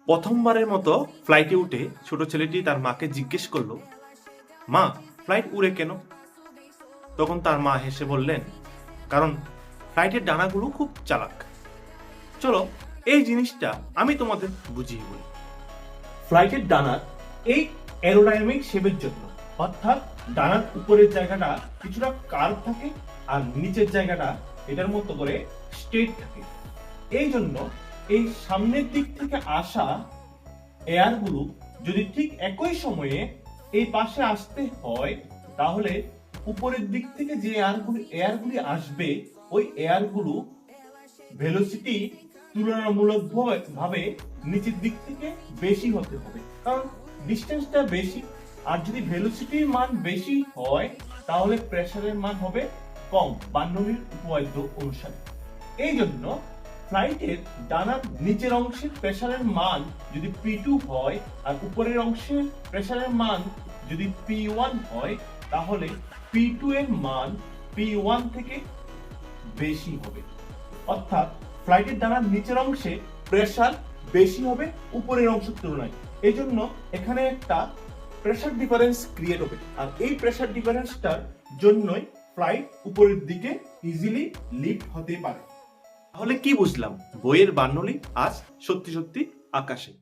প্রথমবারের মতো ফ্লাইটে উঠে ছোট ছেলেটি তার মাকে জিজ্ঞেস করলো, মা, ফ্লাইট উড়ে কেন? তখন তার মা হেসে বললেন, কারণ ফ্লাইটের ডানাগুলো খুব চালাক। চলো এই জিনিসটা আমি তোমাদের বুঝিয়ে বলি। ফ্লাইটের ডানার এই অ্যারোডাইনামিক শেপের জন্য, অর্থাৎ ডানার উপরের জায়গাটা কিছুটা কার্ভ থাকে আর নিচের জায়গাটা এটার মতো করে স্ট্রেট থাকে। এই জন্য এই সামনের দিক থেকে আসা এয়ারগুলো যদি ঠিক একই সময়ে এই পাশে আসতে হয়, তাহলে উপরের দিক থেকে যে এয়ারগুলি আসবে, ওই এয়ারগুলো ভেলোসিটি তুলনামূলক ভাবে নিচের দিক থেকে বেশি হতে হবে, কারণ ডিস্টেন্সটা বেশি। আর যদি ভেলোসিটির মান বেশি হয়, তাহলে প্রেসারের মান হবে কম, বার্নৌলির উপপাদ্য অনুসারে। এই জন্য ফ্লাইটের ডানার নিচের অংশের প্রেসারের মান যদি P2 হয় আর উপরের অংশের প্রেসারের মান যদি P1 হয়, তাহলে P2 এর মান P1 থেকে বেশি হবে। অর্থাৎ ফ্লাইটের ডানার নিচের অংশে প্রেসার বেশি হবে উপরের অংশের তুলনায়। এই জন্য এখানে একটা প্রেসার ডিফারেন্স ক্রিয়েট হবে, আর এই প্রেসার ডিফারেন্সটার জন্যই ফ্লাইট উপরের দিকে ইজিলি লিফট হতে পারে। তাহলে কি বুঝলাম? বইয়ের বার্নৌলি আজ সত্যি সত্যি আকাশে।